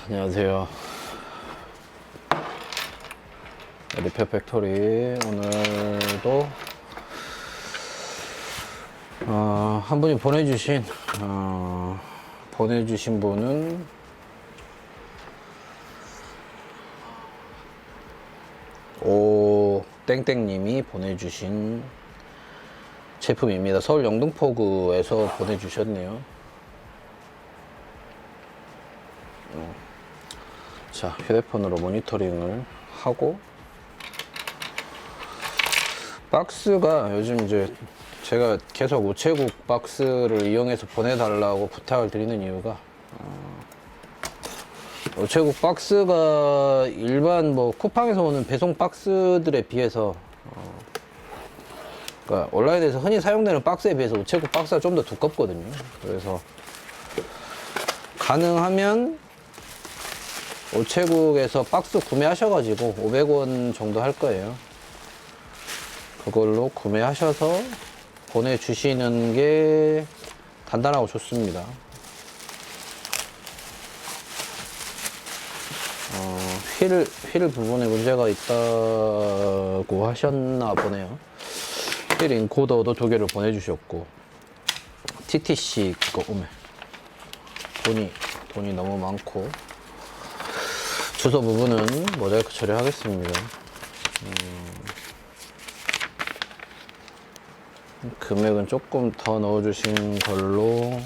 안녕하세요. 리페어 팩토리. 오늘도 한 분이 보내주신 분은 오땡땡님이 보내주신 제품입니다. 서울 영등포구에서 보내주셨네요. 자, 휴대폰으로 모니터링을 하고, 박스가 요즘 이제 제가 계속 우체국 박스를 이용해서 보내달라고 부탁을 드리는 이유가, 우체국 박스가 일반 뭐 쿠팡에서 오는 배송 박스들에 비해서 그러니까 온라인에서 흔히 사용되는 박스에 비해서 우체국 박스가 좀 더 두껍거든요. 그래서 가능하면 우체국에서 박스 구매하셔가지고 500원 정도 할 거예요. 그걸로 구매하셔서 보내주시는 게 간단하고 좋습니다. 휠 부분에 문제가 있다고 하셨나 보네요. 휠 인코더도 2개를 보내주셨고, TTC 그거 돈이 너무 많고, 주소 부분은 모자이크 처리하겠습니다. 금액은 조금 더 넣어주신 걸로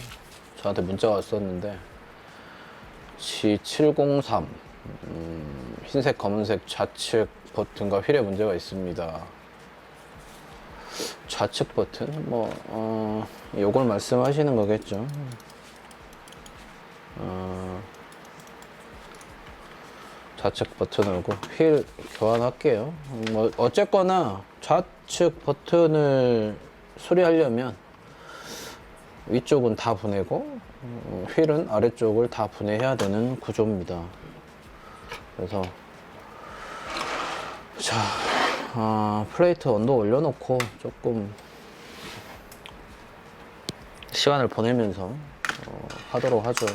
저한테 문자가 왔었는데, G703 흰색 검은색 좌측 버튼과 휠에 문제가 있습니다. 좌측 버튼? 요걸 말씀하시는 거겠죠. 좌측 버튼하고 휠 교환할게요. 어쨌거나 좌측 버튼을 수리하려면 위쪽은 다 보내고 휠은 아래쪽을 다 분해해야 되는 구조입니다. 그래서 자, 플레이트 온도 올려놓고 조금 시간을 보내면서 하도록 하죠.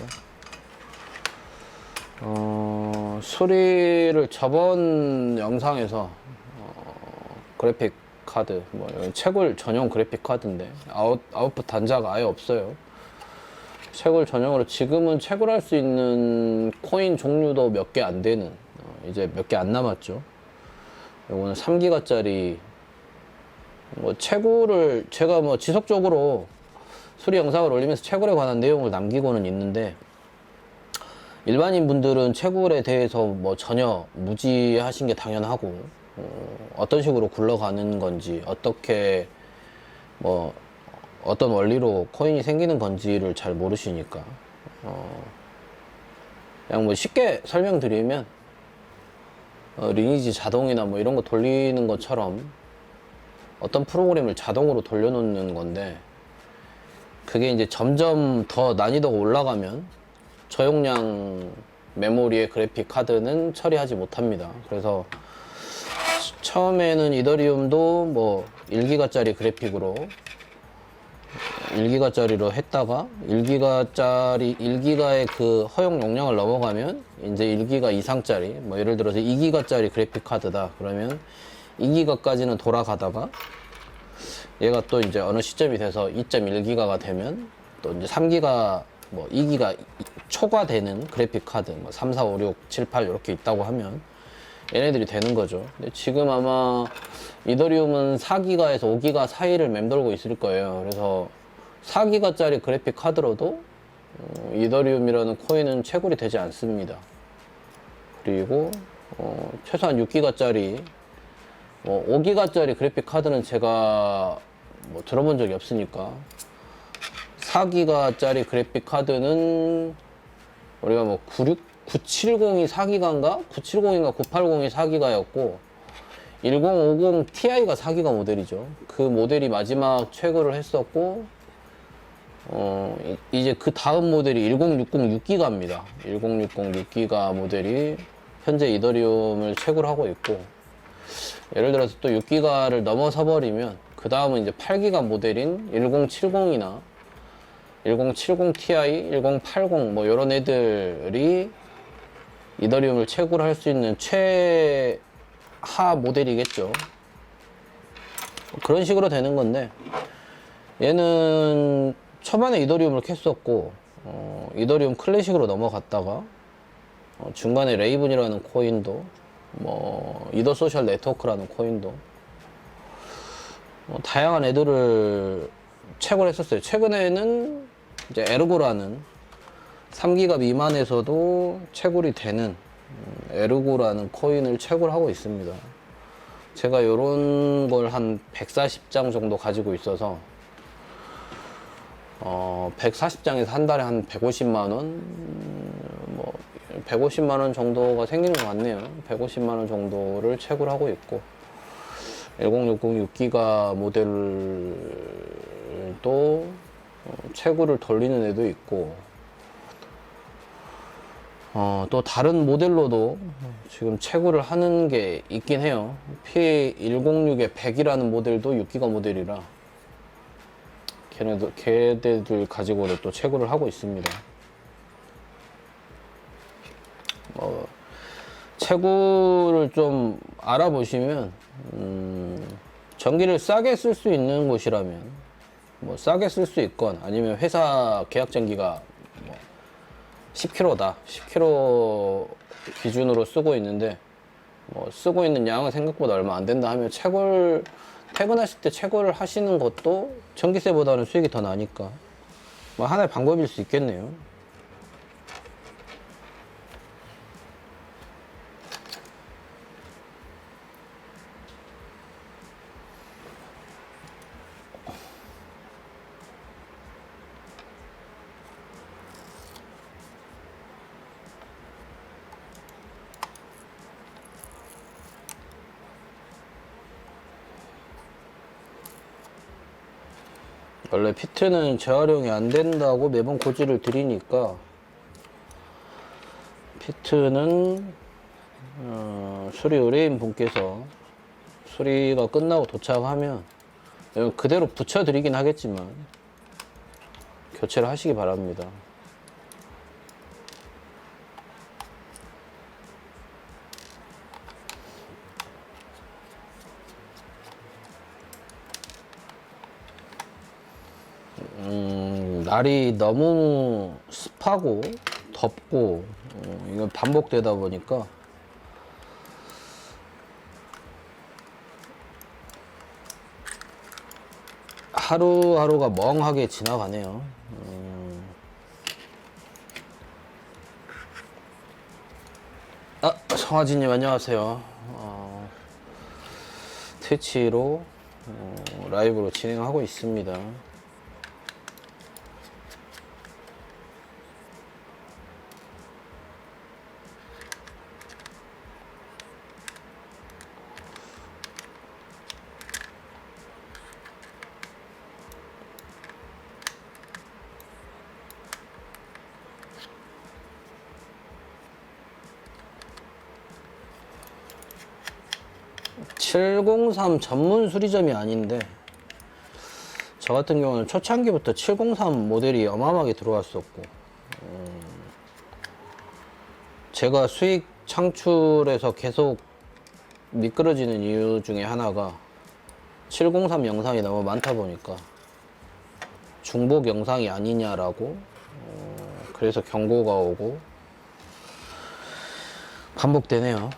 수리를 저번 영상에서 그래픽 카드, 채굴 전용 그래픽 카드인데 아웃풋 단자가 아예 없어요. 채굴 전용으로 지금은 채굴할 수 있는 코인 종류도 몇 개 안 되는, 이제 몇 개 안 남았죠. 이거는 3기가짜리 채굴을 제가 지속적으로 수리 영상을 올리면서 채굴에 관한 내용을 남기고는 있는데, 일반인 분들은 채굴에 대해서 전혀 무지하신 게 당연하고, 어떤 식으로 굴러가는 건지, 어떻게 어떤 원리로 코인이 생기는 건지를 잘 모르시니까, 그냥 쉽게 설명드리면, 리니지 자동이나 이런 거 돌리는 것처럼 어떤 프로그램을 자동으로 돌려놓는 건데, 그게 이제 점점 더 난이도가 올라가면 저용량 메모리의 그래픽 카드는 처리하지 못합니다. 그래서 처음에는 이더리움도 1기가짜리 그래픽으로 1기가짜리로 했다가 1기가의 그 허용 용량을 넘어가면 이제 1기가 이상짜리, 예를 들어서 2기가짜리 그래픽 카드다 그러면 2기가까지는 돌아가다가 얘가 또 이제 어느 시점이 돼서 2.1기가가 되면 또 이제 3기가 2기가 초과되는 그래픽 카드 3, 4, 5, 6, 7, 8 이렇게 있다고 하면 얘네들이 되는 거죠. 근데 지금 아마 이더리움은 4기가에서 5기가 사이를 맴돌고 있을 거예요. 그래서 4기가짜리 그래픽 카드로도 이더리움이라는 코인은 채굴이 되지 않습니다. 그리고 최소한 6기가짜리 뭐 5기가짜리 그래픽 카드는 제가 뭐 들어본 적이 없으니까 4기가짜리 그래픽 카드는 우리가 뭐 970이 4기가인가? 970인가 980이 4기가였고 1050 Ti가 4기가 모델이죠. 그 모델이 마지막 최고를 했었고 이제 그 다음 모델이 1060 6기가입니다. 1060 6기가 모델이 현재 이더리움을 최고를 하고 있고 예를 들어서 또 6기가를 넘어서 버리면 그 다음은 이제 8기가 모델인 1070이나 1070 Ti, 1080 뭐 이런 애들이 이더리움을 최고로 할 수 있는 최하 모델이겠죠. 그런 식으로 되는 건데 얘는 초반에 이더리움을 캤었고 이더리움 클래식으로 넘어갔다가 중간에 레이븐이라는 코인도 뭐 이더 소셜 네트워크라는 코인도 다양한 애들을 채굴 했었어요. 최근에는 이제 에르고라는 3기가 미만에서도 채굴이 되는 에르고라는 코인을 채굴하고 있습니다. 제가 요런 걸 한 140장 정도 가지고 있어서 140장에서 한 달에 한 150만원 뭐 150만원 정도가 생기는 것 같네요. 150만원 정도를 채굴하고 있고 1060 6기가 모델도 채굴을 돌리는 애도 있고 또 다른 모델로도 지금 채굴을 하는 게 있긴 해요. P106의 100이라는 모델도 6기가 모델이라 걔네들 가지고도 또 채굴을 하고 있습니다. 채굴을 좀 알아보시면 전기를 싸게 쓸 수 있는 곳이라면 뭐 싸게 쓸 수 있건 아니면 회사 계약 전기가 뭐 10kW다 10kW 기준으로 쓰고 있는데 뭐 쓰고 있는 양은 생각보다 얼마 안 된다 하면 퇴근하실 때 채굴을 하시는 것도 전기세보다는 수익이 더 나니까 뭐 하나의 방법일 수 있겠네요. 원래 피트는 재활용이 안 된다고 매번 고지를 드리니까 피트는 수리 의뢰인 분께서 수리가 끝나고 도착하면 그대로 붙여 드리긴 하겠지만 교체를 하시기 바랍니다. 날이 너무 습하고 덥고 이건 반복되다 보니까 하루하루가 멍하게 지나가네요. 성화진님 안녕하세요. 트위치로 라이브로 진행하고 있습니다. (703) 전문 수리점이 아닌데 저 같은 경우는 초창기부터 703 모델이 어마어마하게 들어왔었고 제가 수익 창출에서 계속 미끄러지는 이유 중에 하나가 703 영상이 너무 많다 보니까 중복 영상이 아니냐라고 그래서 경고가 오고 반복되네요.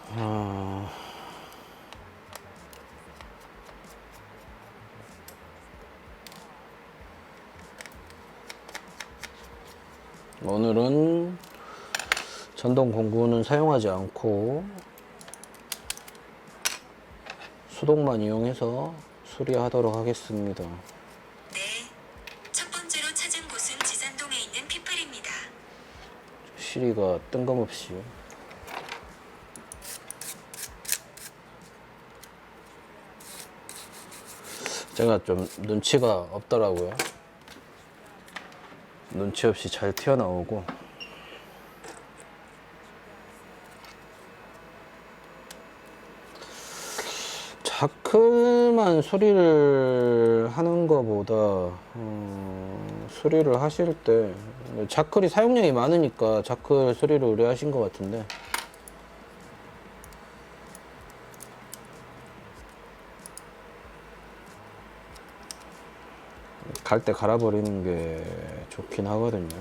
오늘은 전동 공구는 사용하지 않고 수동만 이용해서 수리하도록 하겠습니다. 네, 첫 번째로 찾은 곳은 지산동에 있는 피플입니다. 시리가 뜬금없이 제가 좀 눈치가 없더라고요. 눈치 없이 잘 튀어나오고 자크만 수리를 하는 것보다 수리를 하실 때 자클이 사용량이 많으니까 자클 수리를 의뢰하신 것 같은데 갈 때 갈아버리는 게 좋긴 하거든요.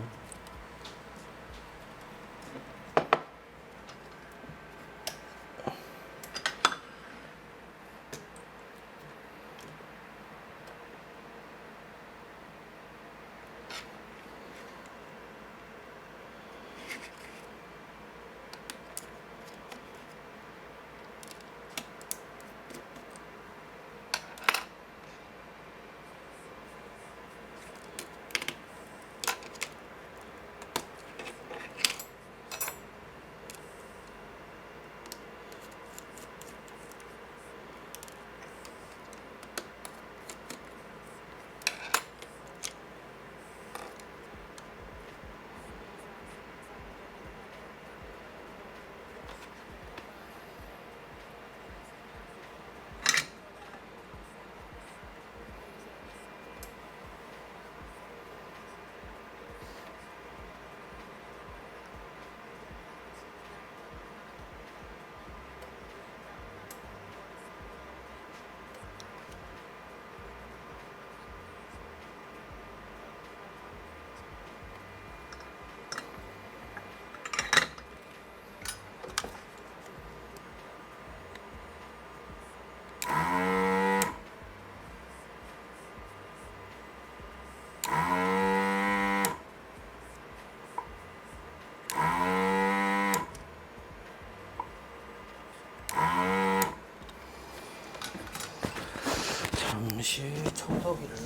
잠시 청소기를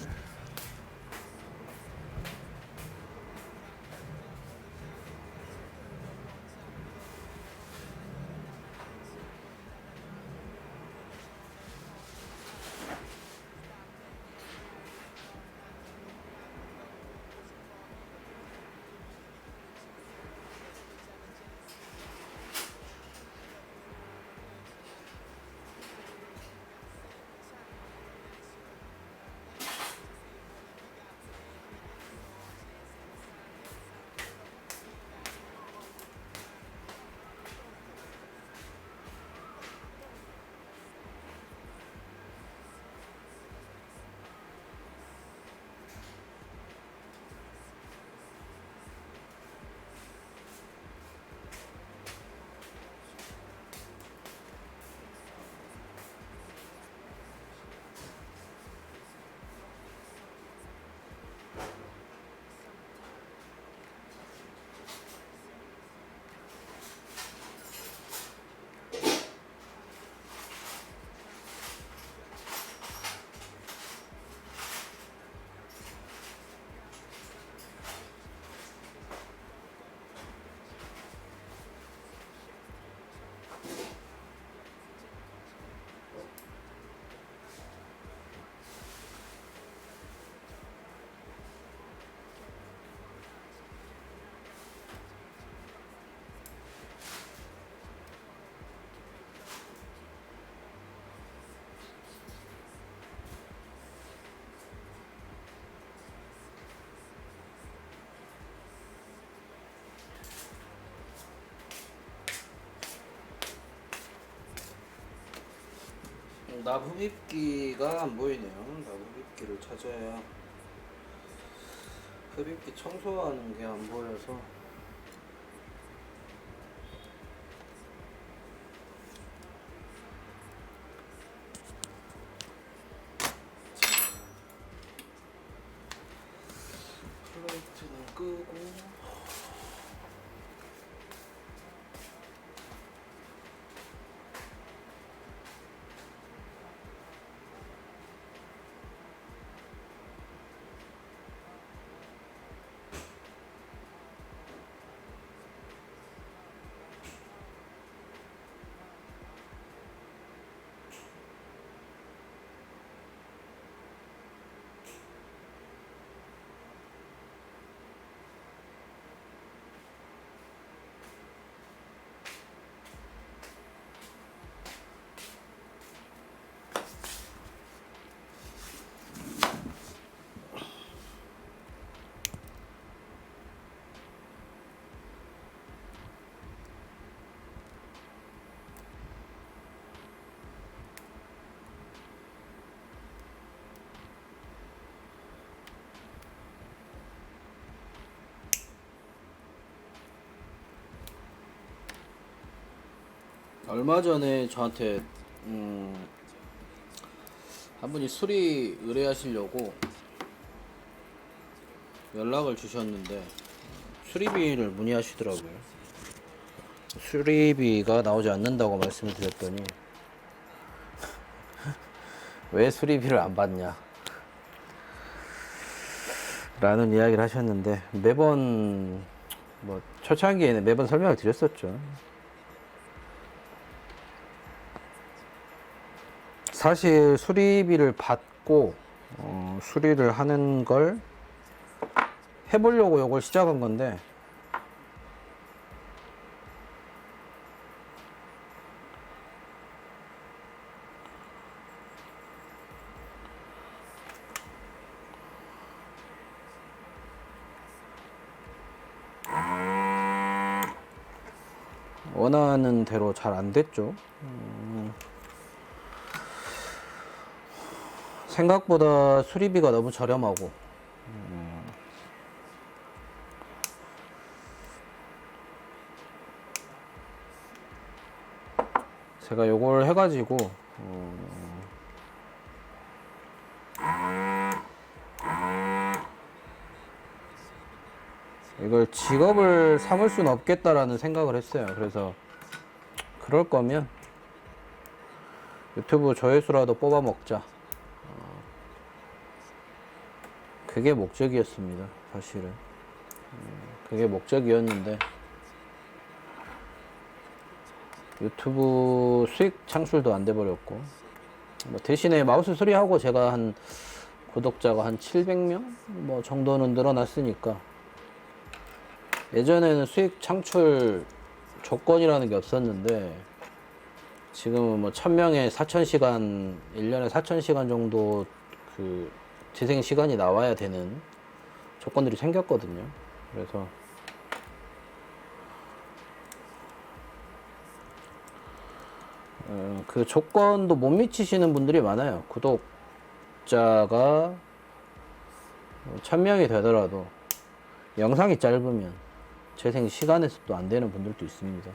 나부흡기가 안 보이네요. 나부흡기를 찾아야 흡입기 청소하는 게 안 보여서 플레이트는 끄고 얼마 전에 저한테 한 분이 수리 의뢰하시려고 연락을 주셨는데 수리비를 문의하시더라고요. 수리비가 나오지 않는다고 말씀을 드렸더니 왜 수리비를 안 받냐 라는 이야기를 하셨는데, 매번 뭐 초창기에는 매번 설명을 드렸었죠. 사실 수리비를 받고 수리를 하는 걸 해보려고 이걸 시작한 건데, 원하는 대로 잘 안 됐죠. 생각보다 수리비가 너무 저렴하고, 제가 요걸 해가지고 이걸 직업을 삼을 수는 없겠다라는 생각을 했어요. 그래서 그럴 거면 유튜브 조회수라도 뽑아 먹자, 그게 목적이었습니다. 사실은 그게 목적이었는데, 유튜브 수익 창출도 안 돼 버렸고, 뭐 대신에 마우스 수리하고 제가 한 구독자가 한 700명 뭐 정도는 늘어났으니까, 예전에는 수익 창출 조건이라는 게 없었는데 지금은 뭐 1000명에 4000시간, 1년에 4000시간 정도 그 재생 시간이 나와야 되는 조건들이 생겼거든요. 그래서 그 조건도 못 미치시는 분들이 많아요. 구독자가 1000명이 되더라도 영상이 짧으면 재생 시간에서 또 안 되는 분들도 있습니다.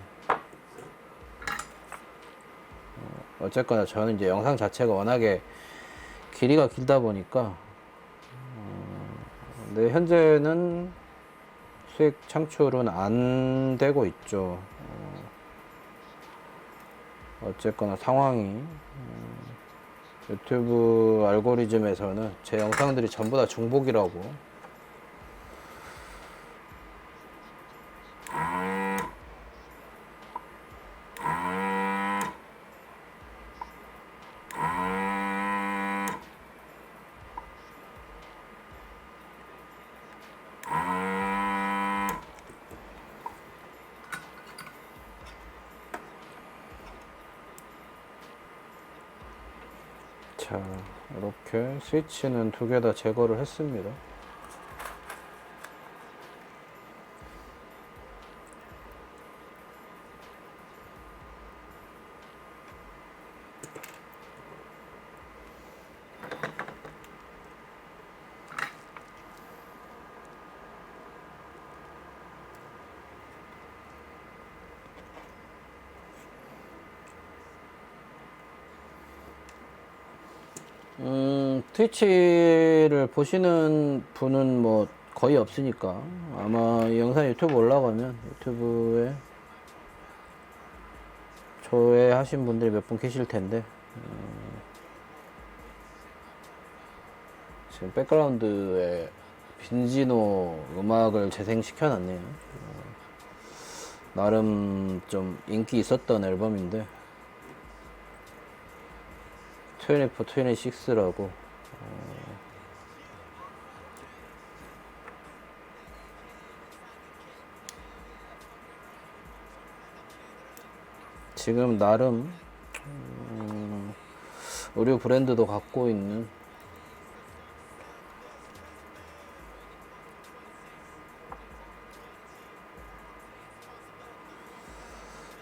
어쨌거나 저는 이제 영상 자체가 워낙에 길이가 길다 보니까 근데 현재는 수익 창출은 안 되고 있죠. 어쨌거나 상황이 유튜브 알고리즘에서는 제 영상들이 전부 다 중복이라고, 자, 이렇게 스위치는 두 개 다 제거를 했습니다. 트위치를 보시는 분은 뭐 거의 없으니까 아마 이 영상이 유튜브 올라가면 유튜브에 조회하신 분들이 몇 분 계실 텐데, 지금 백그라운드에 빈지노 음악을 재생시켜 놨네요. 나름 좀 인기 있었던 앨범인데 24, 26라고 지금 나름 의류 브랜드도 갖고 있는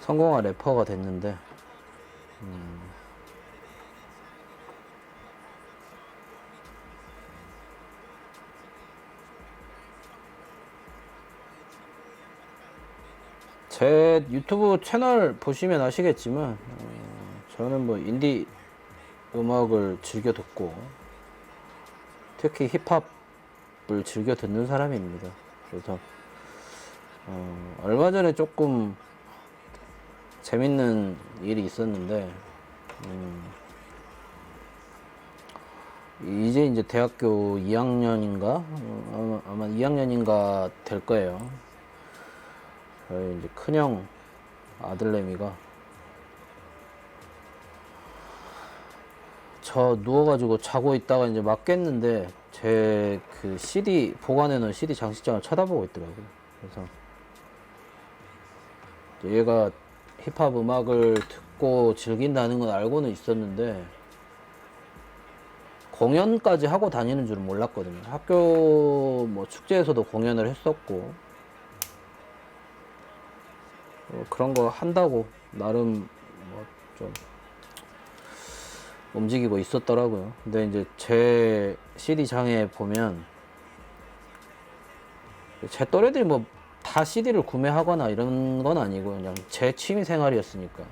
성공한 래퍼가 됐는데, 제 유튜브 채널 보시면 아시겠지만 저는 뭐 인디 음악을 즐겨 듣고 특히 힙합을 즐겨 듣는 사람입니다. 그래서 얼마 전에 조금 재밌는 일이 있었는데 이제 대학교 2학년인가 아마 2학년인가 될 거예요. 저희 이제 큰형 아들내미가 저 누워가지고 자고 있다가 이제 막 깼는데 제 그 CD 보관해 놓은 CD 장식장을 쳐다보고 있더라고요. 그래서 얘가 힙합 음악을 듣고 즐긴다는 건 알고는 있었는데 공연까지 하고 다니는 줄은 몰랐거든요. 학교 뭐 축제에서도 공연을 했었고 그런 거 한다고 나름 뭐 좀 움직이고 있었더라고요. 근데 이제 제 CD 장에 보면 제 또래들이 뭐 다 CD를 구매하거나 이런 건 아니고 그냥 제 취미 생활이었으니까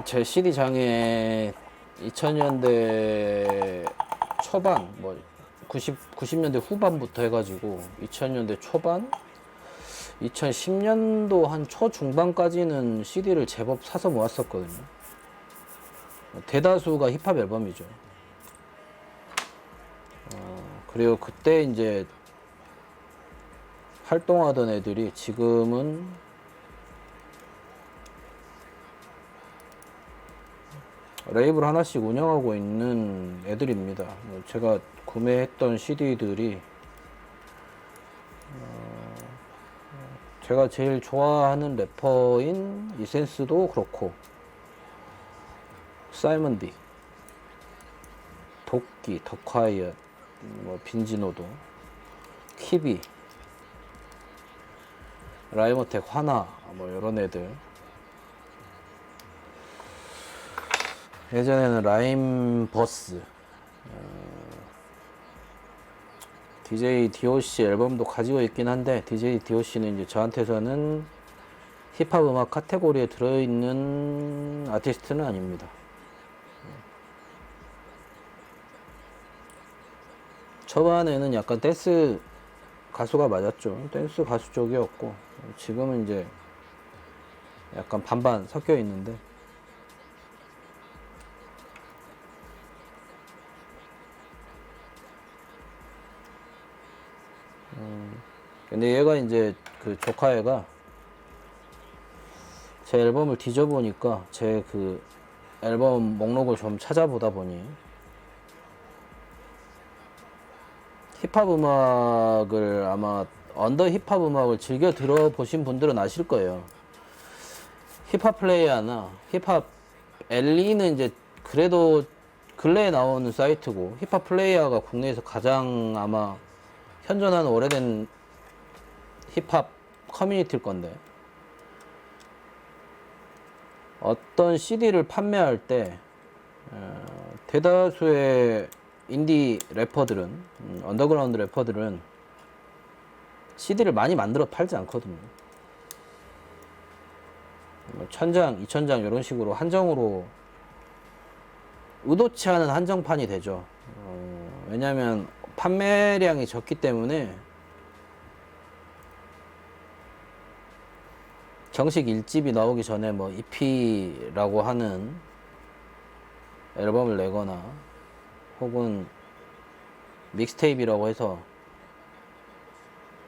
제 CD 장에 2000년대 초반 뭐 90년대 후반부터 해가지고 2000년대 초반 2010년도 한 초중반까지는 CD를 제법 사서 모았었거든요. 대다수가 힙합 앨범이죠. 그리고 그때 이제 활동하던 애들이 지금은 레이블 하나씩 운영하고 있는 애들입니다. 제가 구매했던 CD들이 제가 제일 좋아하는 래퍼인 이센스도 그렇고 사이먼 D, 도끼, 더콰이엇, 뭐 빈지노도, 키비, 라이머텍, 화나 뭐 이런 애들. 예전에는 라임버스, DJ DOC 앨범도 가지고 있긴 한데 DJ DOC는 이제 저한테서는 힙합 음악 카테고리에 들어있는 아티스트는 아닙니다. 초반에는 약간 댄스 가수가 맞았죠. 댄스 가수 쪽이었고 지금은 이제 약간 반반 섞여 있는데 근데 얘가 이제 그 조카애가 제 앨범을 뒤져보니까 제 그 앨범 목록을 좀 찾아보다 보니 힙합 음악을 아마 언더 힙합 음악을 즐겨 들어보신 분들은 아실 거예요. 힙합 플레이어나 힙합 엘리는 이제 그래도 근래에 나오는 사이트고 힙합 플레이어가 국내에서 가장 아마 현존하는 오래된 힙합 커뮤니티일 건데 어떤 CD를 판매할 때 대다수의 인디 래퍼들은 언더그라운드 래퍼들은 CD를 많이 만들어 팔지 않거든요. 1000장, 2000장 이런 식으로 한정으로 의도치 않은 한정판이 되죠. 왜냐하면 판매량이 적기 때문에 정식 1집이 나오기 전에 뭐 EP라고 하는 앨범을 내거나 혹은 믹스테이프라고 해서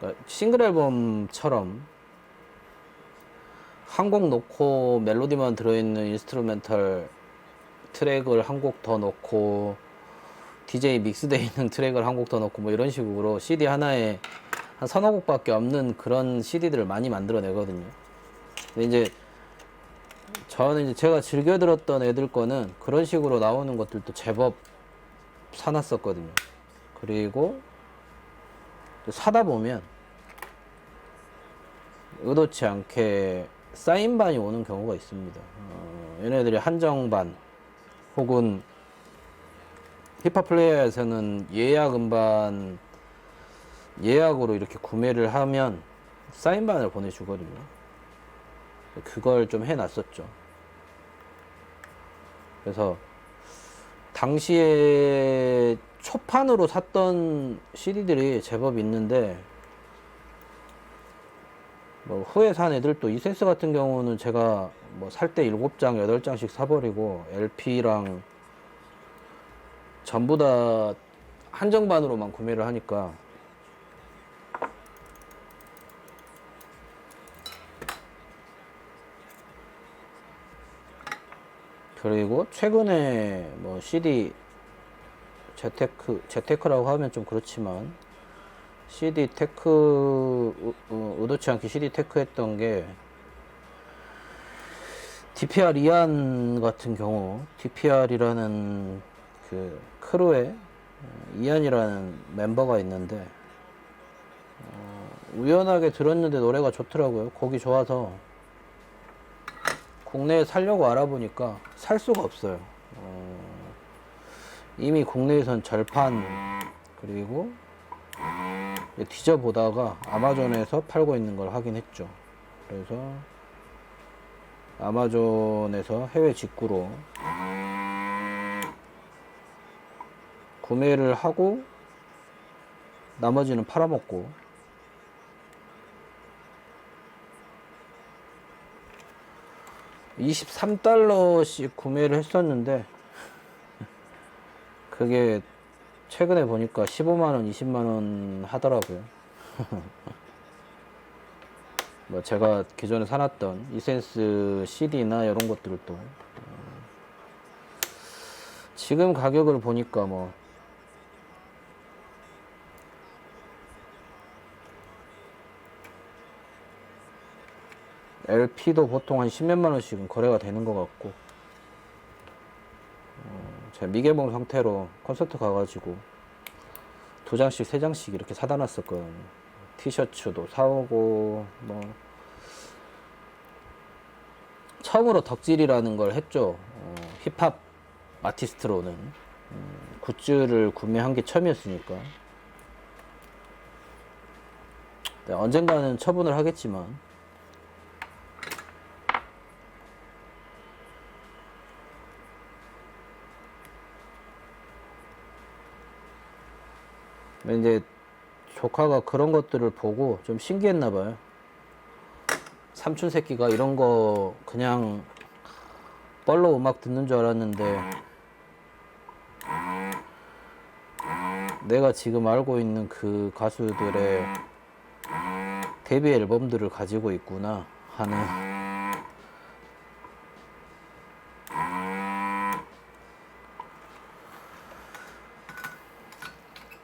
그러니까 싱글 앨범처럼 한 곡 넣고 멜로디만 들어있는 인스트루멘탈 트랙을 한 곡 더 넣고 DJ 믹스되어 있는 트랙을 한 곡 더 넣고 뭐 이런 식으로 CD 하나에 한 서너 곡밖에 없는 그런 CD들을 많이 만들어내거든요. 근데 이제 저는 이제 제가 즐겨 들었던 애들 거는 그런 식으로 나오는 것들도 제법 사놨었거든요. 그리고 사다 보면 의도치 않게 사인반이 오는 경우가 있습니다. 얘네들이 한정반 혹은 힙합 플레이어에서는 예약 음반 예약으로 이렇게 구매를 하면 사인반을 보내주거든요. 그걸 좀 해놨었죠. 그래서 당시에 초판으로 샀던 CD들이 제법 있는데, 뭐 후에 산 애들도 이센스 같은 경우는 제가 뭐 살 때 7장, 8장씩 사버리고 LP랑 전부 다 한정반으로만 구매를 하니까 그리고 최근에 뭐 CD 재테크라고 하면 좀 그렇지만 CD 테크 의도치 않게 CD 테크 했던 게 DPR 이안 같은 경우 DPR이라는 그 크루에 이안이라는 멤버가 있는데 우연하게 들었는데 노래가 좋더라고요. 곡이 좋아서 국내에 살려고 알아보니까 살 수가 없어요. 이미 국내에선 절판 그리고 뒤져보다가 아마존에서 팔고 있는 걸 확인했죠. 그래서 아마존에서 해외 직구로 구매를 하고 나머지는 팔아먹고, 23달러씩 구매를 했었는데 그게 최근에 보니까 15만원, 20만원 하더라고요. 뭐 제가 기존에 사놨던 이센스 CD나 이런 것들도 지금 가격을 보니까 뭐 LP도 보통 한 10몇만 원씩은 거래가 되는 것 같고, 제가 미개봉 상태로 콘서트 가가지고 2장씩 3장씩 이렇게 사다 놨었거든요. 티셔츠도 사오고 뭐 처음으로 덕질이라는 걸 했죠. 힙합 아티스트로는 굿즈를 구매한 게 처음이었으니까. 네, 언젠가는 처분을 하겠지만 이제 조카가 그런 것들을 보고 좀 신기했나 봐요. 삼촌 새끼가 이런 거 그냥 뻘로 음악 듣는 줄 알았는데 내가 지금 알고 있는 그 가수들의 데뷔 앨범들을 가지고 있구나 하는,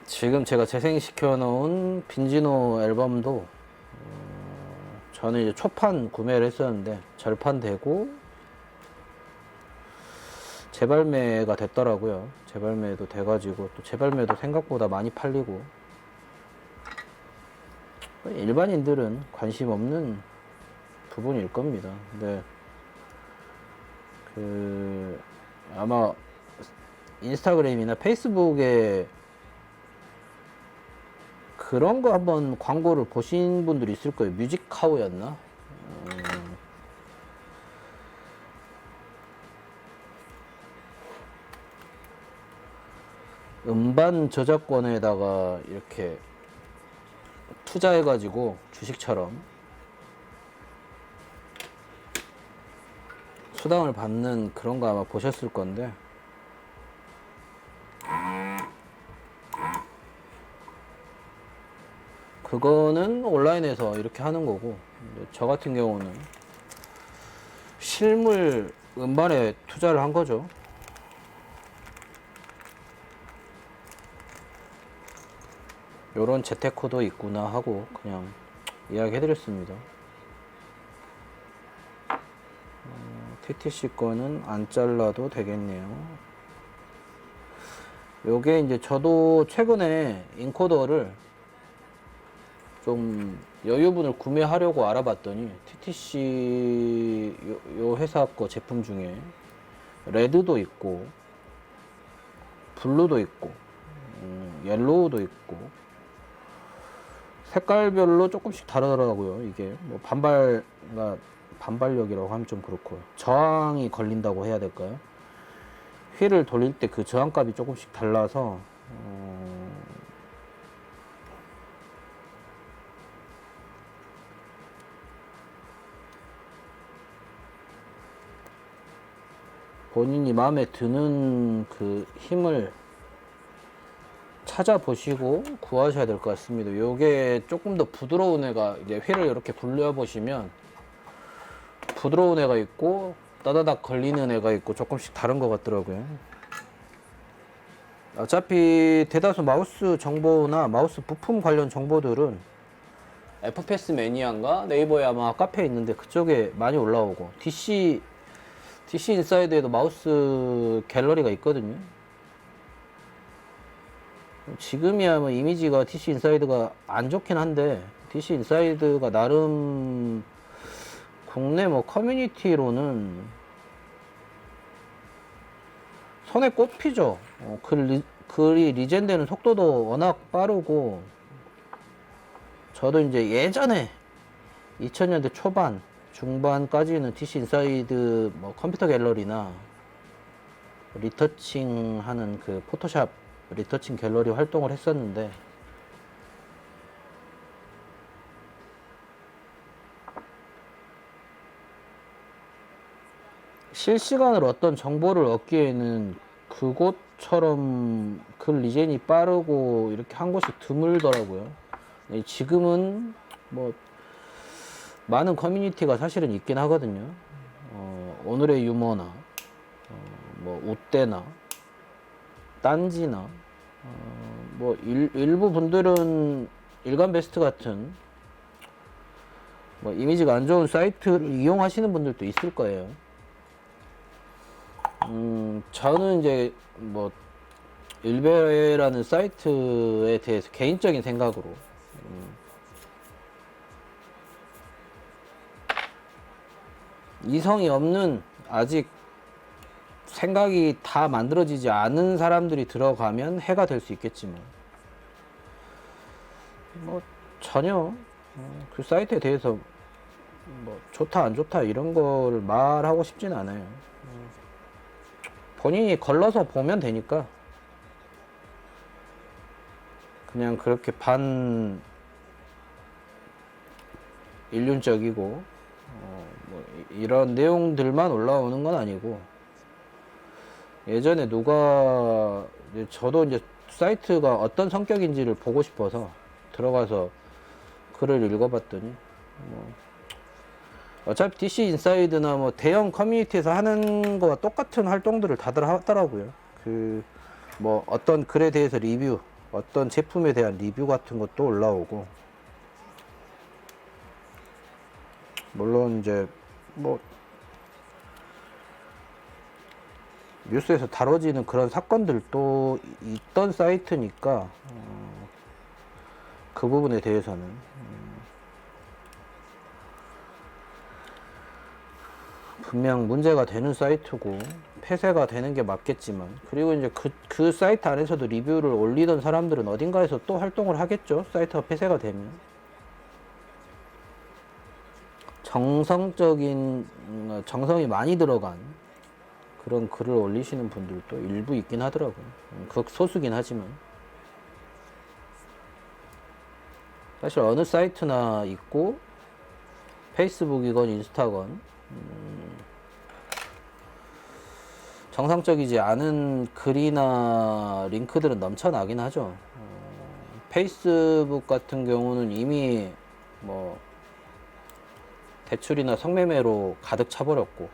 지금 제가 재생시켜 놓은 빈지노 앨범도 저는 이제 초판 구매를 했었는데 절판되고 재발매가 됐더라고요. 재발매도 돼가지고 또 재발매도 생각보다 많이 팔리고, 일반인들은 관심 없는 부분일 겁니다. 근데 그 아마 인스타그램이나 페이스북에 그런 거 한번 광고를 보신 분들이 있을 거예요. 뮤직카우였나? 음반 저작권에다가 이렇게 투자해가지고 주식처럼 수당을 받는 그런 거 아마 보셨을 건데, 그거는 온라인에서 이렇게 하는 거고, 저 같은 경우는 실물 음반에 투자를 한 거죠. 요런 재테크도 있구나 하고 그냥 이야기 해드렸습니다. TTC 거는 안 잘라도 되겠네요. 요게 이제 저도 최근에 인코더를 좀 여유분을 구매하려고 알아봤더니 TTC 요 회사 거 제품 중에 레드도 있고 블루도 있고 옐로우도 있고 색깔별로 조금씩 다르더라고요. 이게 뭐 반발력이라고 하면 좀 그렇고 저항이 걸린다고 해야 될까요? 휠을 돌릴 때 그 저항값이 조금씩 달라서 본인이 마음에 드는 그 힘을 찾아보시고 구하셔야 될 것 같습니다. 요게 조금 더 부드러운 애가 이제 휠을 이렇게 굴려보시면 부드러운 애가 있고 따다닥 걸리는 애가 있고 조금씩 다른 것 같더라고요. 어차피 대다수 마우스 정보나 마우스 부품 관련 정보들은 FPS 매니아인가 네이버에 아마 카페에 있는데 그쪽에 많이 올라오고 DC 인사이드에도 마우스 갤러리가 있거든요. 지금이야 뭐 이미지가 DC 인사이드가 안 좋긴 한데 DC 인사이드가 나름 국내 뭐 커뮤니티로는 손에 꼽히죠. 글이 리젠되는 속도도 워낙 빠르고 저도 이제 예전에 2000년대 초반 중반까지는 DC 인사이드 뭐 컴퓨터 갤러리나 리터칭 하는 그 포토샵 리터칭 갤러리 활동을 했었는데 실시간으로 어떤 정보를 얻기에는 그곳처럼 글 리젠이 빠르고 이렇게 한 곳이 드물더라고요. 지금은 뭐 많은 커뮤니티가 사실은 있긴 하거든요. 오늘의 유머나 뭐 우때나 딴지나 뭐 일부 분들은 일간 베스트 같은 뭐 이미지가 안 좋은 사이트를 이용하시는 분들도 있을 거예요. 저는 이제 뭐 일베라는 사이트에 대해서 개인적인 생각으로 이성이 없는 아직 생각이 다 만들어지지 않은 사람들이 들어가면 해가 될 수 있겠지만 뭐 전혀 그 사이트에 대해서 뭐 좋다 안 좋다 이런 거를 말하고 싶지는 않아요. 본인이 걸러서 보면 되니까 그냥 그렇게 반 인륜적이고 뭐 이런 내용들만 올라오는 건 아니고 예전에 누가 저도 이제 사이트가 어떤 성격인지를 보고 싶어서 들어가서 글을 읽어봤더니 뭐 어차피 DC 인사이드나 뭐 대형 커뮤니티에서 하는 거와 똑같은 활동들을 다들 하더라고요. 그 뭐 어떤 글에 대해서 리뷰, 어떤 제품에 대한 리뷰 같은 것도 올라오고 물론 이제 뭐 뉴스에서 다뤄지는 그런 사건들도 있던 사이트니까 그 부분에 대해서는 분명 문제가 되는 사이트고 폐쇄가 되는 게 맞겠지만 그리고 이제 그 사이트 안에서도 리뷰를 올리던 사람들은 어딘가에서 또 활동을 하겠죠. 사이트가 폐쇄가 되면 정성이 많이 들어간 그런 글을 올리시는 분들도 일부 있긴 하더라고요. 극소수긴 하지만 사실 어느 사이트나 있고 페이스북이건 인스타건 정상적이지 않은 글이나 링크들은 넘쳐나긴 하죠. 페이스북 같은 경우는 이미 뭐 대출이나 성매매로 가득 차버렸고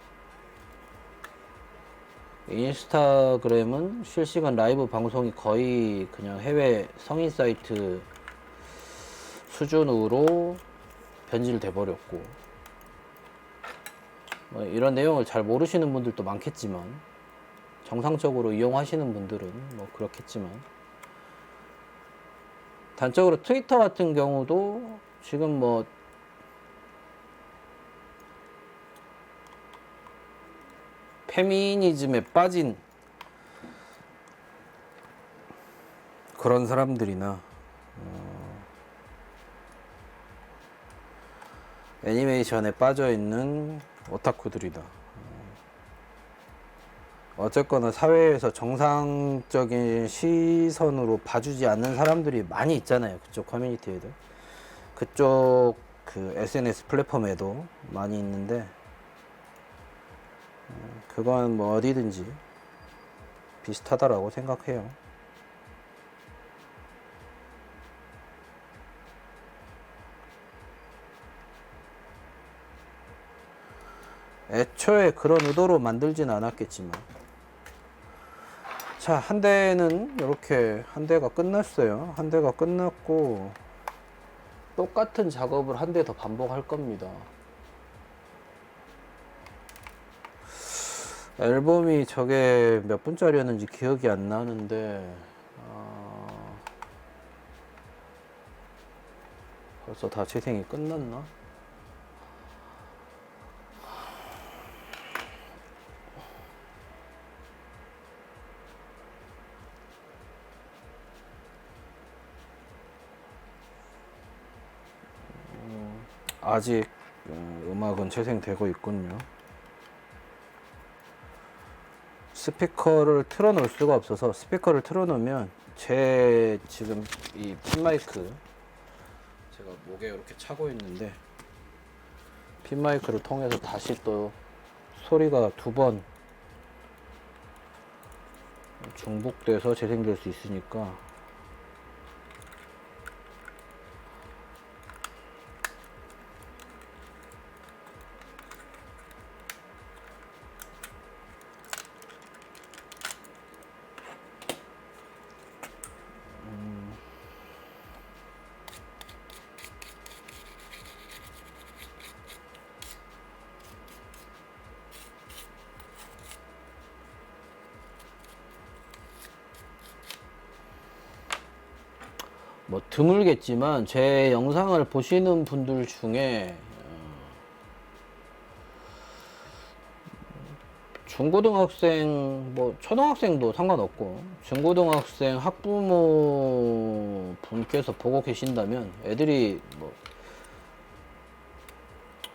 인스타그램은 실시간 라이브 방송이 거의 그냥 해외 성인 사이트 수준으로 변질돼 버렸고 뭐 이런 내용을 잘 모르시는 분들도 많겠지만 정상적으로 이용하시는 분들은 뭐 그렇겠지만 단적으로 트위터 같은 경우도 지금 뭐 페미니즘에 빠진 그런 사람들이나 애니메이션에 빠져있는 오타쿠들이다. 어쨌거나 사회에서 정상적인 시선으로 봐주지 않는 사람들이 많이 있잖아요. 그쪽 커뮤니티에도. 그쪽 그 SNS 플랫폼에도 많이 있는데, 그건 뭐 어디든지 비슷하다라고 생각해요. 애초에 그런 의도로 만들진 않았겠지만. 자, 한 대는 이렇게 한 대가 끝났어요. 한 대가 끝났고 똑같은 작업을 한 대 더 반복할 겁니다. 앨범이 저게 몇 분짜리였는지 기억이 안 나는데 벌써 다 재생이 끝났나? 아직 음악은 재생되고 있군요. 스피커를 틀어놓을 수가 없어서, 스피커를 틀어놓으면 제 지금 이 핀마이크 제가 목에 이렇게 차고 있는데, 핀마이크를 통해서 다시 또 소리가 두 번 중복돼서 재생될 수 있으니까 뭐 드물겠지만 제 영상을 보시는 분들 중에 중고등학생, 뭐 초등학생도 상관없고 중고등학생 학부모 분께서 보고 계신다면, 애들이 뭐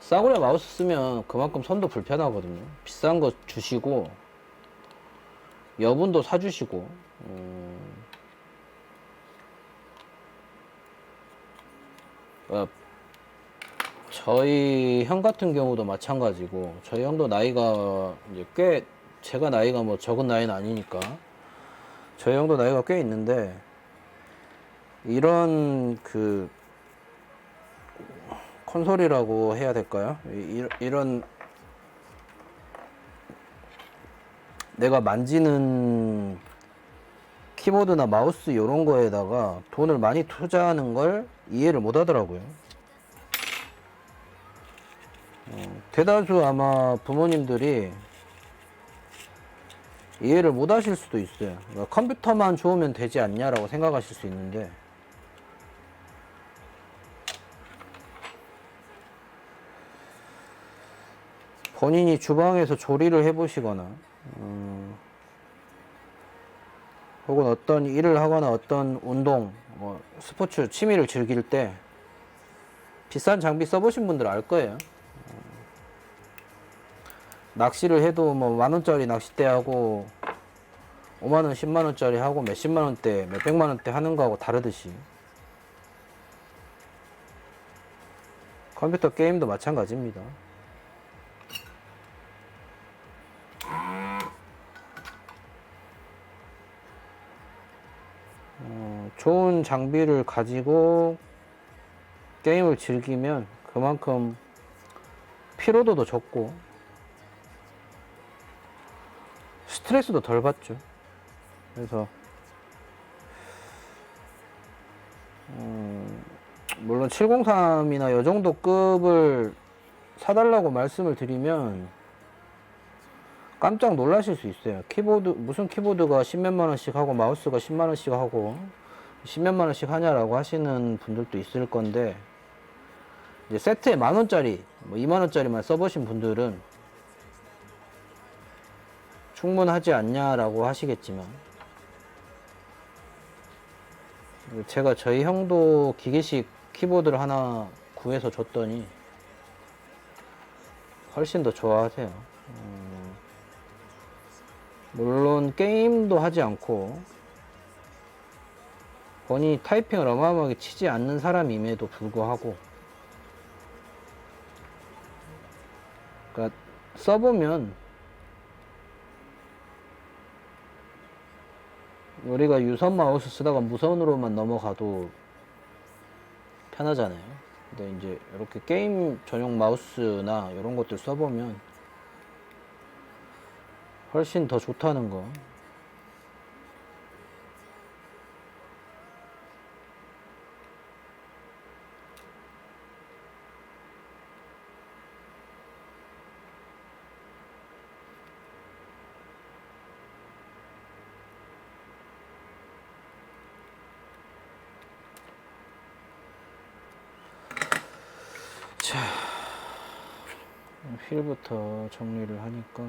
싸구려 마우스 쓰면 그만큼 손도 불편하거든요. 비싼 거 주시고 여분도 사주시고 저희 형 같은 경우도 마찬가지고, 저희 형도 나이가 이제 꽤, 제가 나이가 뭐 적은 나이는 아니니까 저희 형도 나이가 꽤 있는데, 이런 그 콘솔이라고 해야 될까요? 이런 내가 만지는 키보드나 마우스 이런 거에다가 돈을 많이 투자하는 걸 이해를 못 하더라고요. 대다수 아마 부모님들이 이해를 못 하실 수도 있어요. 그러니까 컴퓨터만 좋으면 되지 않냐라고 생각하실 수 있는데, 본인이 주방에서 조리를 해보시거나 혹은 어떤 일을 하거나 어떤 운동, 뭐 스포츠, 취미를 즐길 때 비싼 장비 써보신 분들 알 거예요. 낚시를 해도 뭐 만원짜리 낚싯대하고 5만원, 10만원짜리 하고 몇십만원대, 몇백만원대 하는 거하고 다르듯이, 컴퓨터 게임도 마찬가지입니다. 좋은 장비를 가지고 게임을 즐기면 그만큼 피로도도 적고 스트레스도 덜 받죠. 그래서 물론 703이나 이 정도 급을 사달라고 말씀을 드리면 깜짝 놀라실 수 있어요. 키보드, 무슨 키보드가 10몇만 원씩 하고 마우스가 10만 원씩 하고 10몇만 원씩 하냐라고 하시는 분들도 있을 건데, 이제 세트에 만 원짜리, 뭐 2만 원짜리만 써보신 분들은 충분하지 않냐라고 하시겠지만, 제가 저희 형도 기계식 키보드를 하나 구해서 줬더니 훨씬 더 좋아하세요. 물론 게임도 하지 않고 본인이 타이핑을 어마어마하게 치지 않는 사람임에도 불구하고, 그러니까 써보면 우리가 유선 마우스 쓰다가 무선으로만 넘어가도 편하잖아요. 근데 이제 이렇게 게임 전용 마우스나 이런 것들 써보면 훨씬 더 좋다는 거. 자, 휠부터 정리를 하니까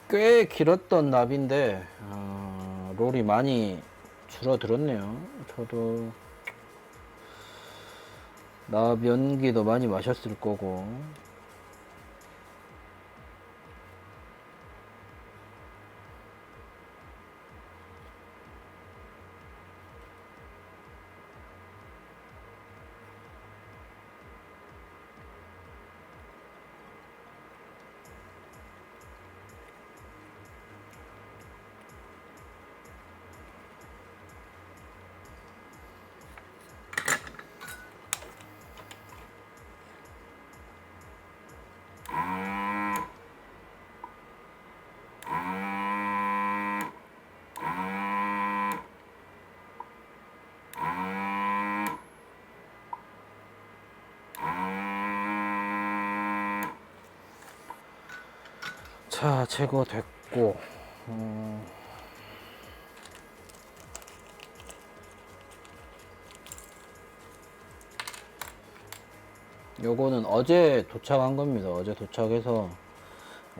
꽤 길었던 납인데 롤이 많이 줄어들었네요. 저도 납 연기도 많이 마셨을 거고. 자, 제거됐고, 요거는 어제 도착한 겁니다. 어제 도착해서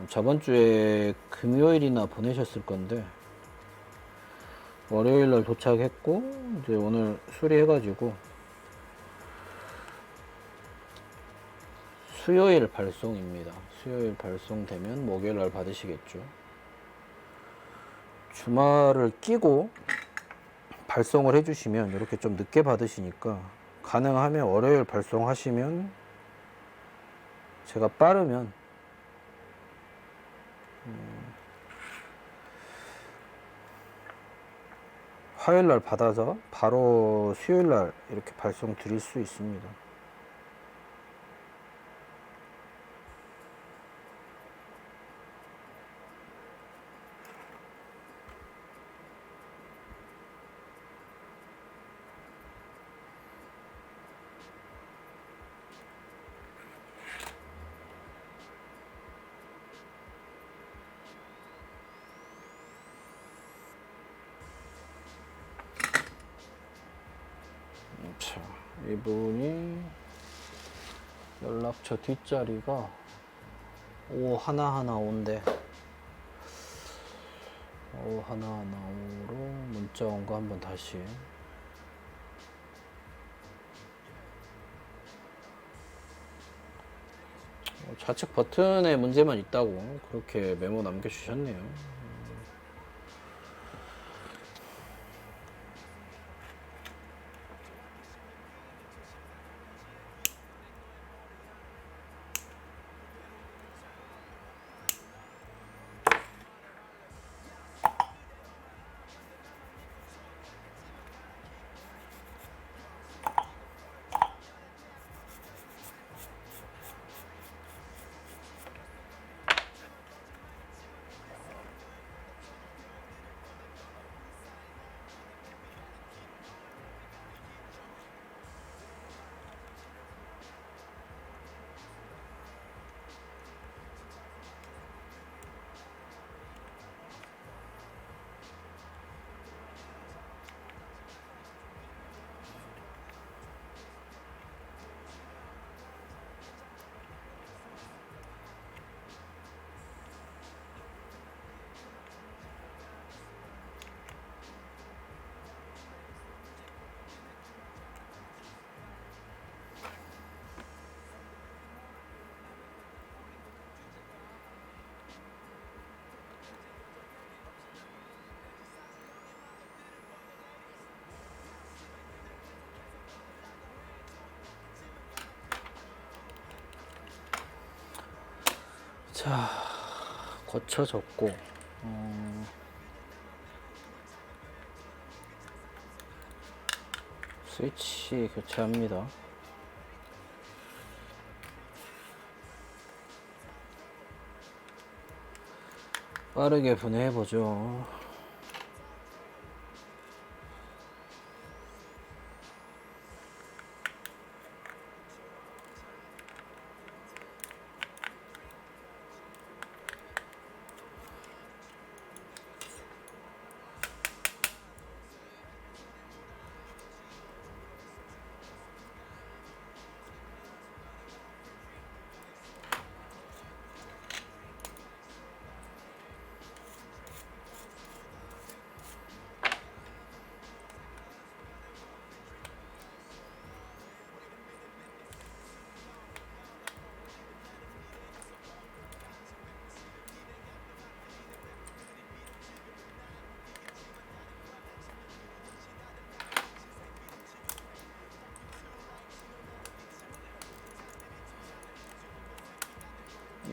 저번 주에 금요일이나 보내셨을 건데, 월요일 날 도착했고, 이제 오늘 수리해가지고, 수요일 발송입니다. 수요일 발송되면 목요일 날 받으시겠죠. 주말을 끼고 발송을 해주시면 이렇게 좀 늦게 받으시니까, 가능하면 월요일 발송하시면, 제가 빠르면 화요일 날 받아서 바로 수요일 날 이렇게 발송 드릴 수 있습니다. 자, 이분이 연락처 뒷자리가 5 하나하나 5인데, 5 하나하나 5로 문자 온 거 한번 다시. 좌측 버튼에 문제만 있다고 그렇게 메모 남겨주셨네요. 자, 거쳐졌고 스위치 교체합니다. 빠르게 분해해보죠.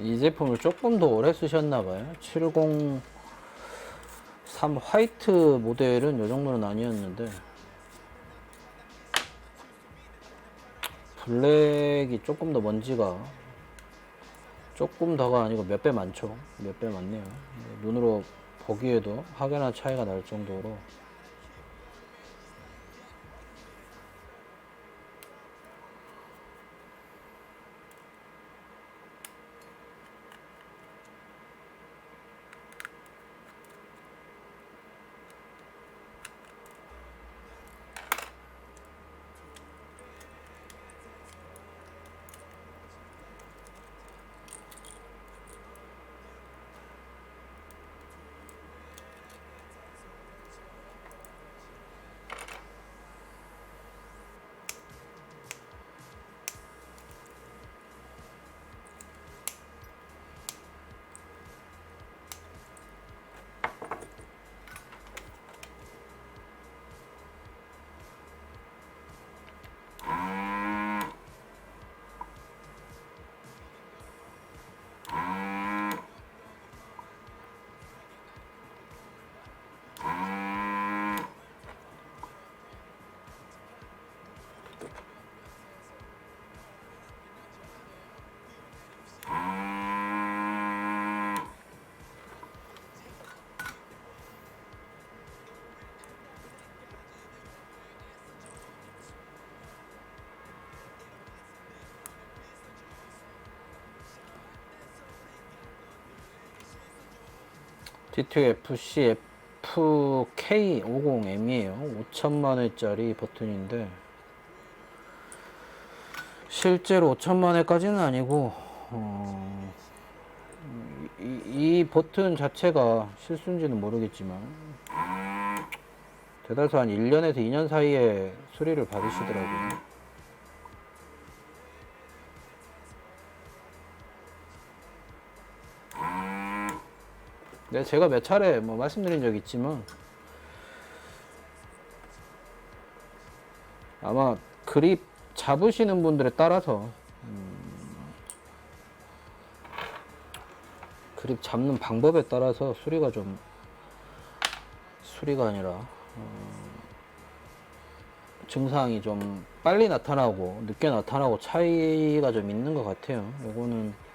이 제품을 조금 더 오래 쓰셨나봐요. 703 화이트 모델은 이 정도는 아니었는데 블랙이 조금 더 먼지가 조금 더가 아니고 몇 배 많죠. 몇 배 많네요. 눈으로 보기에도 확연한 차이가 날 정도로. D2FC FK50M이에요. 5천만원짜리 버튼인데 실제로 5천만원까지는 아니고 이 버튼 자체가 실수인지는 모르겠지만 대달서 한 1년에서 2년 사이에 수리를 받으시더라고요. 네, 제가 몇 차례 뭐 말씀드린 적 있지만 아마 그립 잡으시는 분들에 따라서 그립 잡는 방법에 따라서 수리가 아니라 증상이 좀 빨리 나타나고 늦게 나타나고 차이가 좀 있는 것 같아요. 요거는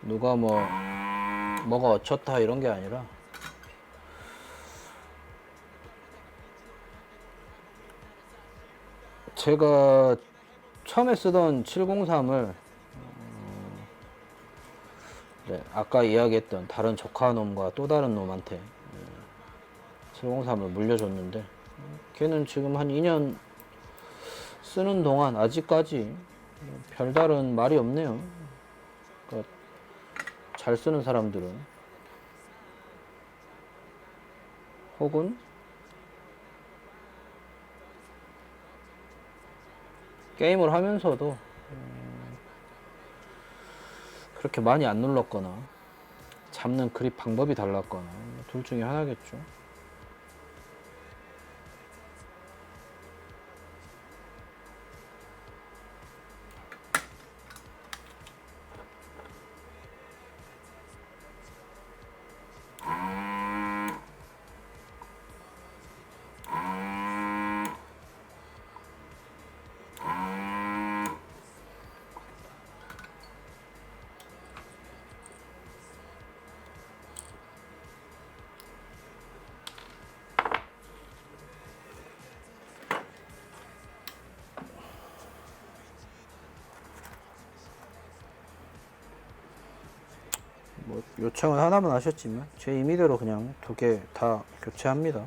누가 뭐가 어쩌다 이런 게 아니라 제가 처음에 쓰던 703을 네, 아까 이야기했던 다른 조카놈과 또 다른 놈한테 703을 물려줬는데 걔는 지금 한 2년 쓰는 동안 아직까지 별다른 말이 없네요. 그러니까 잘 쓰는 사람들은 혹은 게임을 하면서도 그렇게 많이 안 눌렀거나 잡는 그립 방법이 달랐거나 둘 중에 하나겠죠. 요청은 하나만 하셨지만 제 임의대로 그냥 2개 다 교체합니다.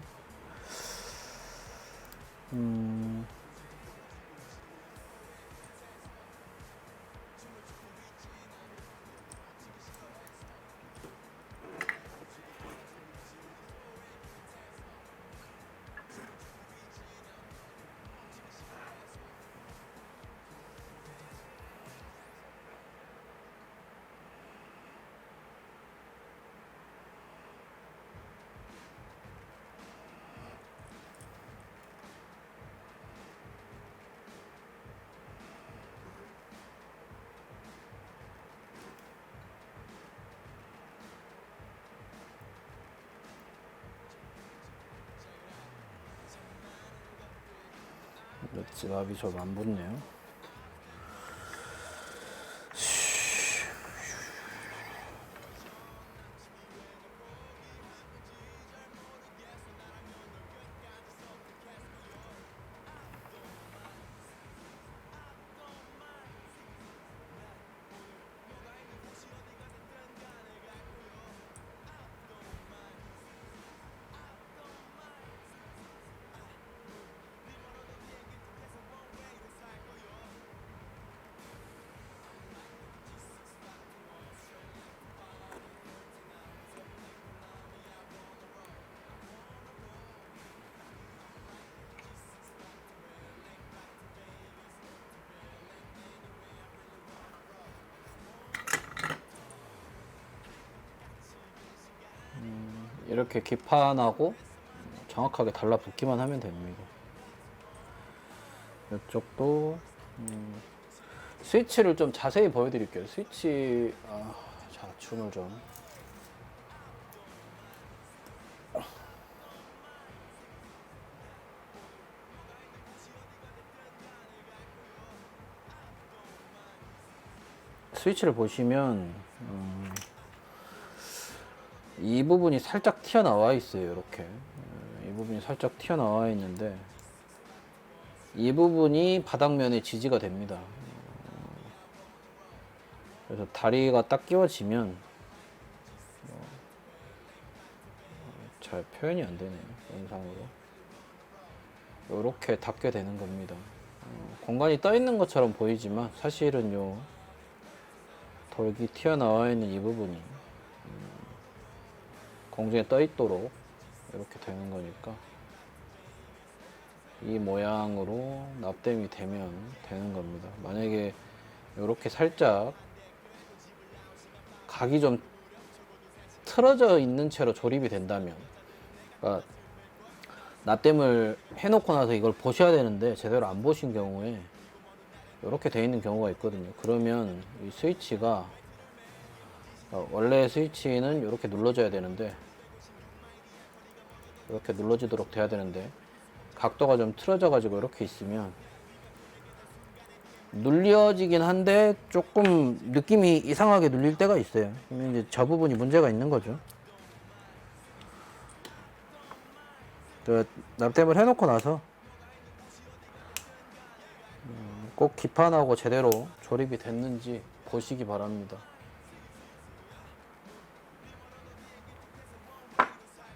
렛츠갑이 좀 안 붙네요. 이렇게 기판하고 정확하게 달라붙기만 하면 됩니다. 이쪽도 스위치를 좀 자세히 보여드릴게요. 스위치 자, 줌을 좀 스위치를 보시면 이 부분이 살짝 튀어나와 있어요. 이렇게 이 부분이 살짝 튀어나와 있는데 이 부분이 바닥면에 지지가 됩니다. 그래서 다리가 딱 끼워지면 잘 표현이 안 되네요. 영상으로 이렇게 닿게 되는 겁니다. 공간이 떠 있는 것처럼 보이지만 사실은 요 돌기 튀어나와 있는 이 부분이 공중에 떠 있도록 이렇게 되는 거니까 이 모양으로 납땜이 되면 되는 겁니다. 만약에 이렇게 살짝 각이 좀 틀어져 있는 채로 조립이 된다면, 그러니까 납땜을 해놓고 나서 이걸 보셔야 되는데 제대로 안 보신 경우에 이렇게 돼 있는 경우가 있거든요. 그러면 이 스위치가 원래 스위치는 이렇게 눌러줘야 되는데 이렇게 눌러지도록 돼야 되는데 각도가 좀 틀어져 가지고 이렇게 있으면 눌려지긴 한데 조금 느낌이 이상하게 눌릴 때가 있어요. 그러면 이제 저 부분이 문제가 있는 거죠. 납땜을 해놓고 나서 꼭 기판하고 제대로 조립이 됐는지 보시기 바랍니다.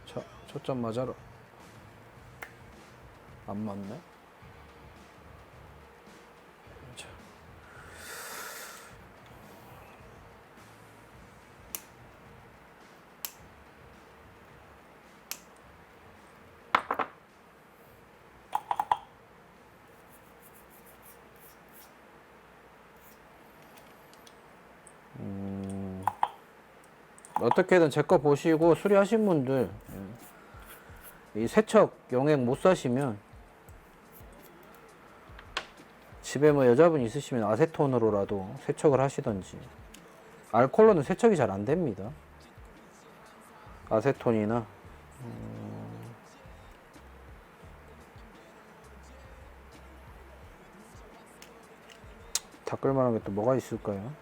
자, 초점 맞아라. 안 맞네? 자. 어떻게든 제 거 보시고 수리하신 분들 이 세척 용액 못 사시면 집에 뭐 여자분 있으시면 아세톤으로라도 세척을 하시던지, 알콜로는 세척이 잘 안 됩니다. 아세톤이나 닦을 만한 게 또 뭐가 있을까요?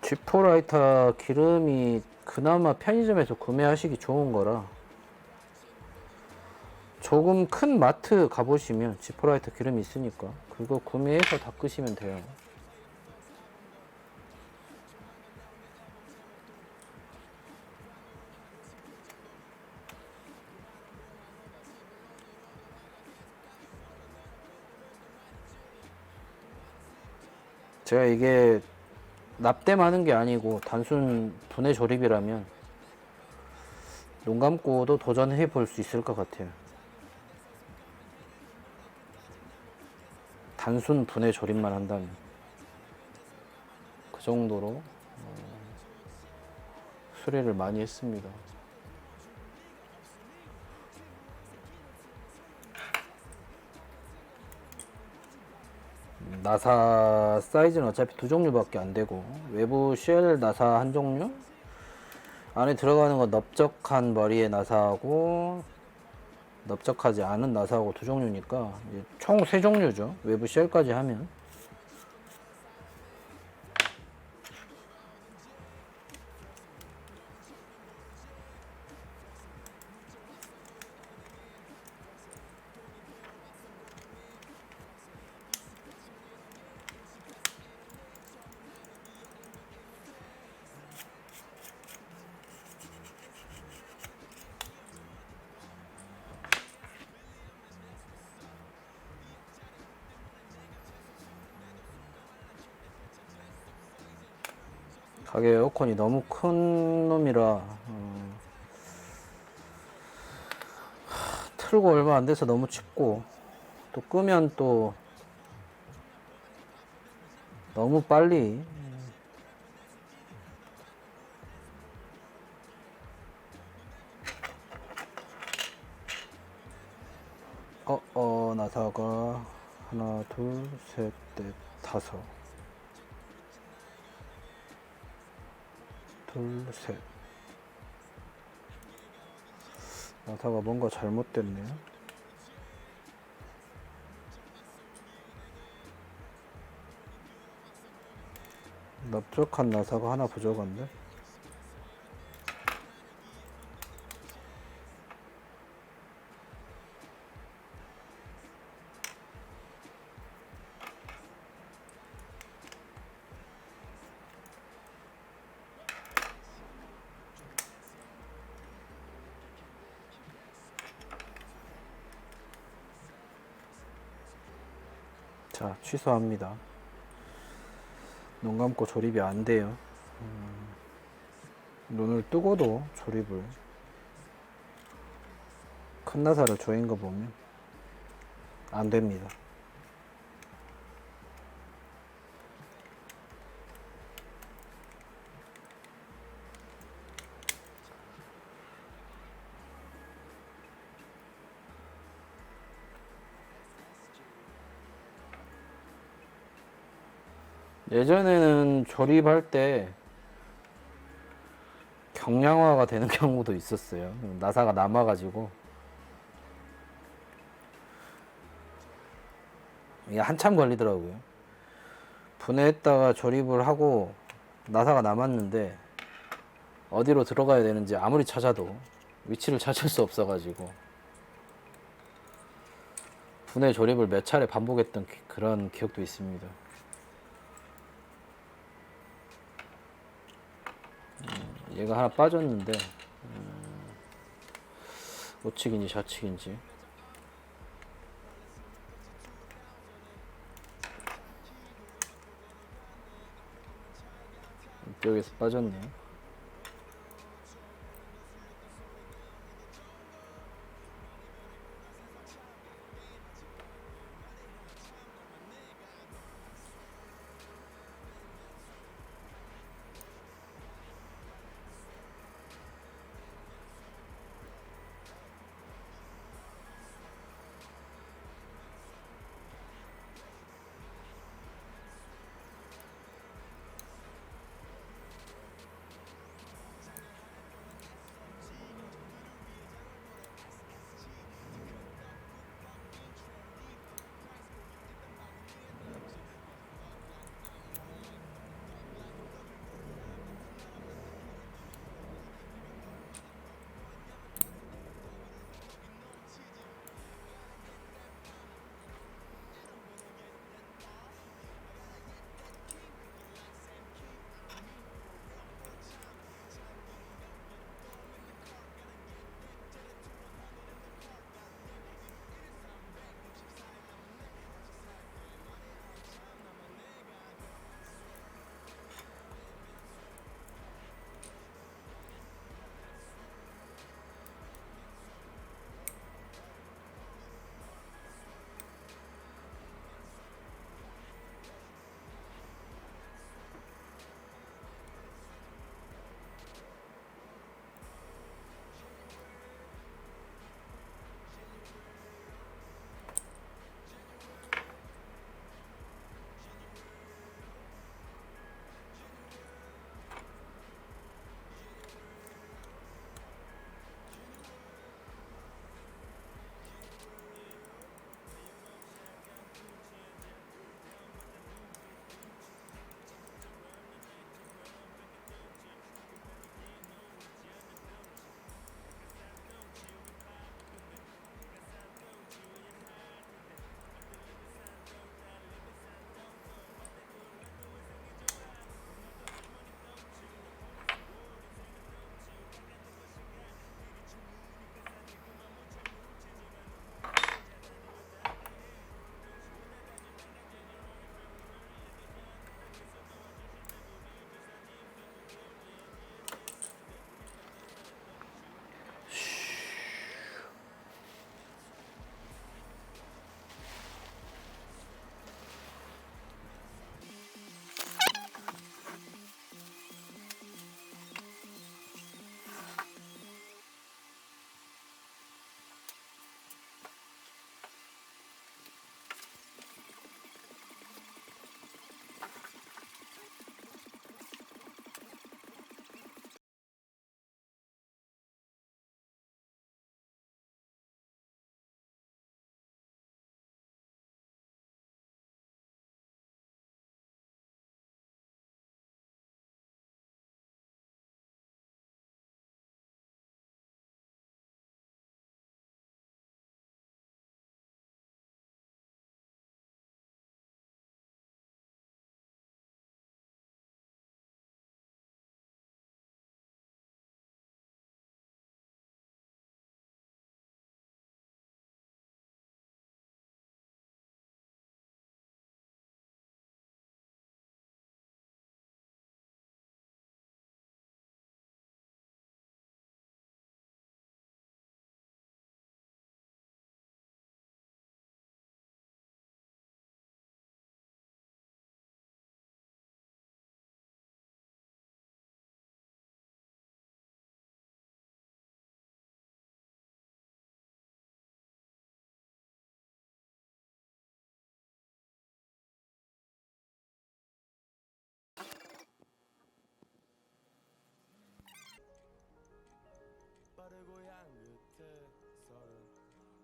지포라이터 기름이 그나마 편의점에서 구매하시기 좋은 거라 조금 큰 마트 가보시면 지퍼라이터 기름이 있으니까 그거 구매해서 닦으시면 돼요. 제가 이게 납땜하는 게 아니고 단순 분해 조립이라면 눈 감고도 도전해 볼 수 있을 것 같아요. 단순 분해 조립만 한다면 그 정도로 수리를 많이 했습니다. 나사 사이즈는 어차피 두 종류밖에 안 되고 외부 쉘 나사 한 종류, 안에 들어가는 건 넓적한 머리의 나사하고 넓적하지 않은 나사하고 두 종류니까 총 세 종류죠. 외부 쉘까지 하면. 가게 에어컨이 너무 큰 놈이라 틀고 얼마 안 돼서 너무 춥고 또 끄면 또 너무 빨리 나사가 하나 둘 셋 넷 다섯 둘 셋 나사가 뭔가 잘못됐네요. 넓적한 나사가 하나 부족한데. 자, 취소합니다. 눈 감고 조립이 안 돼요. 눈을 뜨고도 조립을 큰 나사를 조인 거 보면 안 됩니다. 예전에는 조립할 때 경량화가 되는 경우도 있었어요. 나사가 남아가지고 이게 한참 걸리더라고요. 분해했다가 조립을 하고 나사가 남았는데 어디로 들어가야 되는지 아무리 찾아도 위치를 찾을 수 없어가지고 분해 조립을 몇 차례 반복했던 그런 기억도 있습니다. 얘가 하나 빠졌는데 우측인지 좌측인지 이쪽에서 빠졌네요.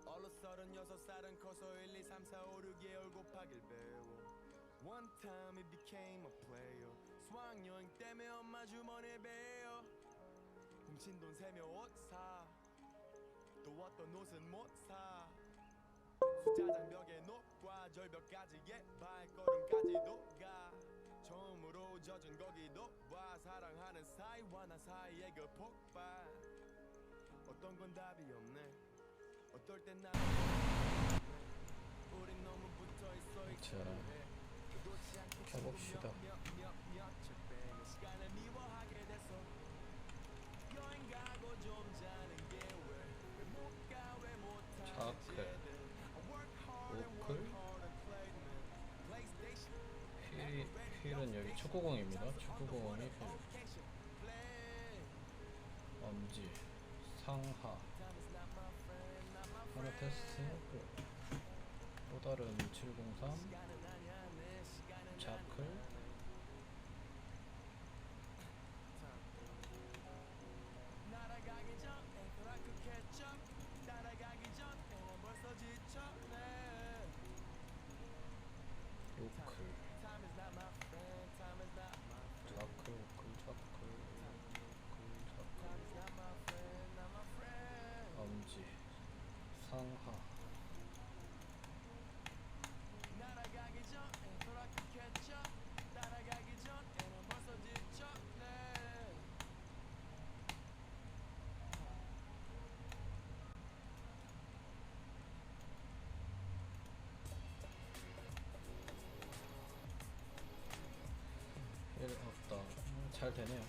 All of a sudden 6살은 커서 1, 2, 3, 4, 5, 6개월 곱하기를 배워. One time it became a player. 수학여행 때문에 엄마 주머니에 베어. 훔친 돈 세며 옷 사. 또 어떤 옷은 못 사. 숫자장 벽에 녹과 절벽까지의 발걸음까지도 가. 처음으로 젖은 거기도 봐. 사랑하는 사이와 나 사이의 그 폭발. 어떤 건 답이 없네. 어떨 땐 나 우린 너무 붙어있어 익숙해. 켜봅시다. 시간을 미워하게 돼서 여행 가고 좀 자는 게왜못가 못하지. 오클 휠은 여기 축구공입니다. 축구공이 휠 엄지 상하 하나 테스트 또 다른 703 자클 날아가기 전에 그렇겠죠. 날아가기 전에 벌써 지쳤네. 오클 자클 엄지 상하 날아가기 전에 그렇겠죠. 날아가기 전에는 벌써 지쳤네. 일 없다. 잘 되네요.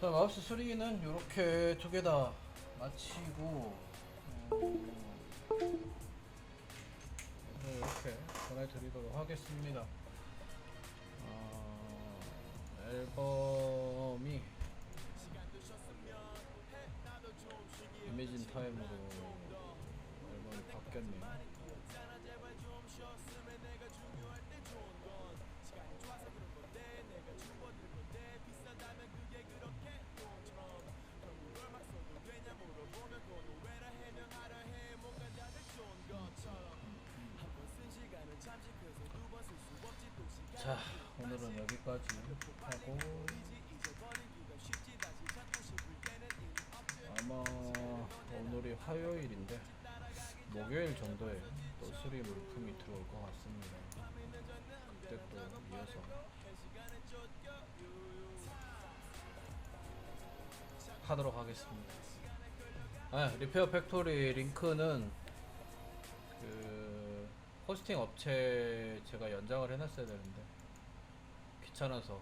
자, 마우스 수리는 이렇게 두 개 다 마치고 이렇게 보내드리도록 하겠습니다. 앨범이 이미진 타임으로 앨범이 바뀌었네요. 자, 오늘은 여기까지 하고 아마 오늘이 화요일인데 목요일 정도에 또 수리 물품이 들어올 것 같습니다. 그때 또 이어서 하도록 하겠습니다. 리페어 팩토리 링크는 그 호스팅 업체 제가 연장을 해놨어야 되는데 귀찮아서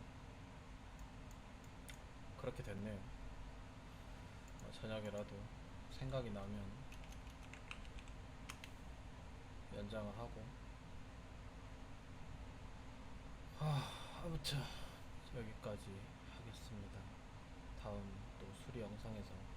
그렇게 됐네요. 저녁에라도 생각이 나면 연장을 하고 아무튼 여기까지 하겠습니다. 다음 또 수리 영상에서